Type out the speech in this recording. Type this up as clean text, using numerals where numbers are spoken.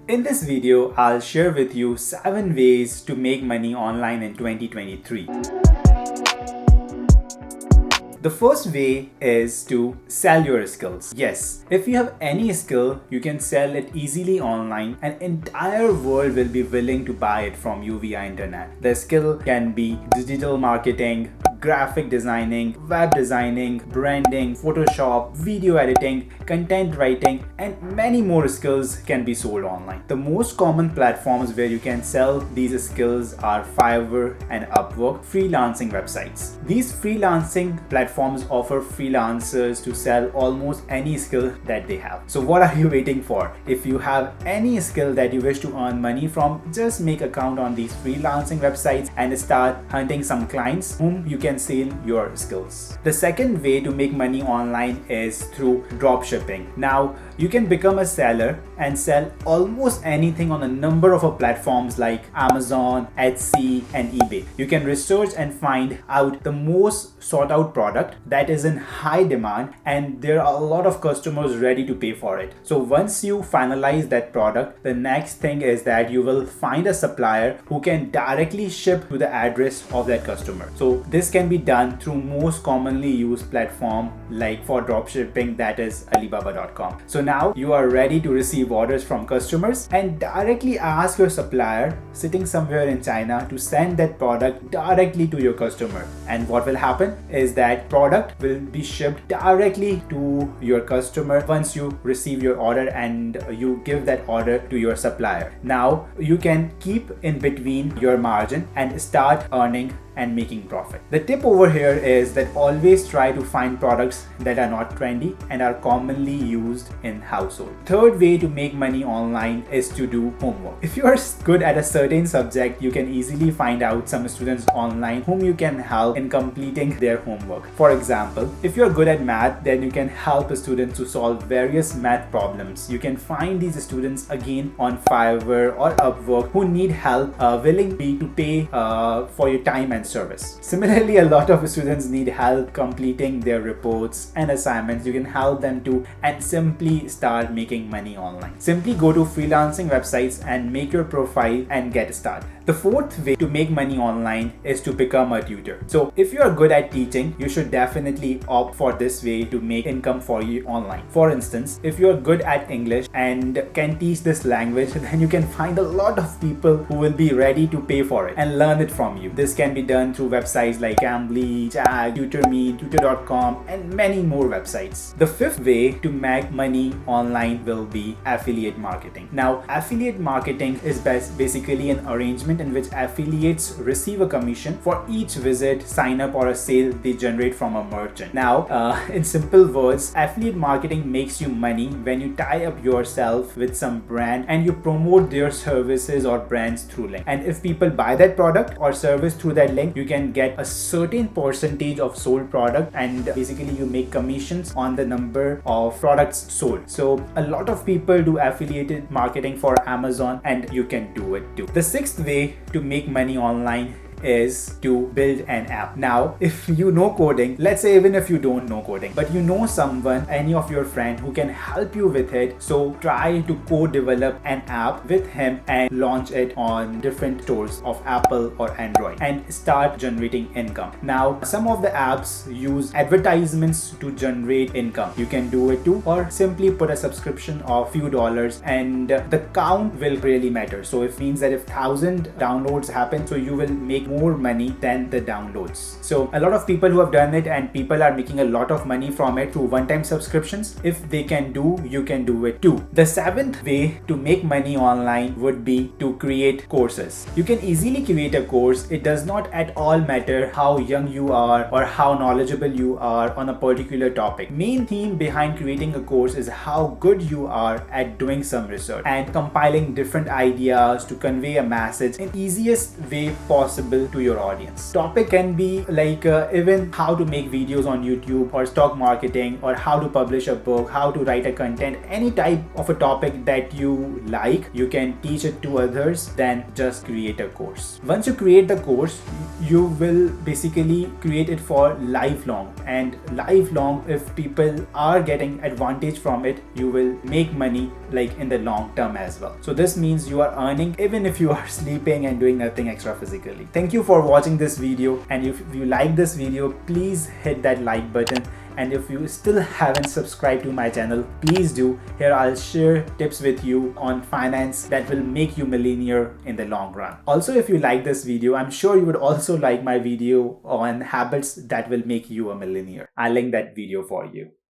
In this video, I'll share with you 7 ways to make money online in 2023. The first way is to sell your skills. Yes, if you have any skill, you can sell it easily online. An entire world will be willing to buy it from you via internet. The skill can be digital marketing, graphic designing, web designing, branding, Photoshop, video editing, content writing, and many more skills can be sold online. The most common platforms where you can sell these skills are Fiverr and Upwork, freelancing websites. These freelancing platforms offer freelancers to sell almost any skill that they have. So what are you waiting for? If you have any skill that you wish to earn money from, just make an account on these freelancing websites and start hunting some clients whom you can sell your skills. The second way to make money online is through dropshipping. Now, you can become a seller and sell almost anything on a number of platforms like Amazon, Etsy, and eBay. You can research and find out the most sought out product that is in high demand, and there are a lot of customers ready to pay for it. So once you finalize that product, the next thing is that you will find a supplier who can directly ship to the address of that customer. So this can be done through most commonly used platform like for dropshipping, that is Alibaba.com. So now you are ready to receive orders from customers and directly ask your supplier sitting somewhere in China to send that product directly to your customer. And what will happen is that product will be shipped directly to your customer once you receive your order and you give that order to your supplier. Now you can keep in between your margin and start earning and making profit. The tip over here is that always try to find products that are not trendy and are commonly used in household. Third way to make money online is to do homework. If you are good at a certain subject, you can easily find out some students online whom you can help in completing their homework. For example, if you are good at math, then you can help students to solve various math problems. You can find these students again on Fiverr or Upwork who need help, willing to pay for your time and service. Similarly, a lot of students need help completing their reports and assignments. You can help them to and simply start making money online. Simply go to freelancing websites and make your profile and get started. The fourth way to make money online is to become a tutor. So if you are good at teaching, you should definitely opt for this way to make income for you online. For instance, if you are good at English and can teach this language, then you can find a lot of people who will be ready to pay for it and learn it from you. This can be done through websites like Cambly, Jag, TutorMe, Tutor.com, and many more websites. The fifth way to make money online will be affiliate marketing. Now, affiliate marketing is basically an arrangement in which affiliates receive a commission for each visit, sign up, or a sale they generate from a merchant. Now, in simple words, affiliate marketing makes you money when you tie up yourself with some brand and you promote their services or brands through link. And if people buy that product or service through that link, you can get a certain percentage of sold product, and basically you make commissions on the number of products sold. So a lot of people do affiliated marketing for Amazon, and you can do it too. The sixth way to make money online is to build an app. Now, if you know coding, let's say even if you don't know coding, but you know someone, any of your friend who can help you with it, so try to co-develop an app with him and launch it on different stores of Apple or Android and start generating income. Now, some of the apps use advertisements to generate income. You can do it too, or simply put a subscription of few dollars, and the count will really matter. So it means that if 1,000 downloads happen, so you will make more money than the downloads. So a lot of people who have done it, and people are making a lot of money from it through one-time subscriptions. If they can do, you can do it too. The seventh way to make money online would be to create courses. You can easily create a course. It does not at all matter how young you are or how knowledgeable you are on a particular topic. Main theme behind creating a course is how good you are at doing some research and compiling different ideas to convey a message in easiest way possible relatable to your audience. Topic can be like even how to make videos on YouTube or stock marketing or how to publish a book, how to write a content, any type of a topic that you like, you can teach it to others, then just create a course. Once you create the course, you will basically create it for lifelong, and lifelong, if people are getting advantage from it, you will make money like in the long term as well. So this means you are earning even if you are sleeping and doing nothing extra physically. Thank you for watching this video, and if you like this video, please hit that like button. And if you still haven't subscribed to my channel, please do. Here I'll share tips with you on finance that will make you millionaire in the long run. Also, if you like this video, I'm sure you would also like my video on habits that will make you a millionaire. I'll link that video for you.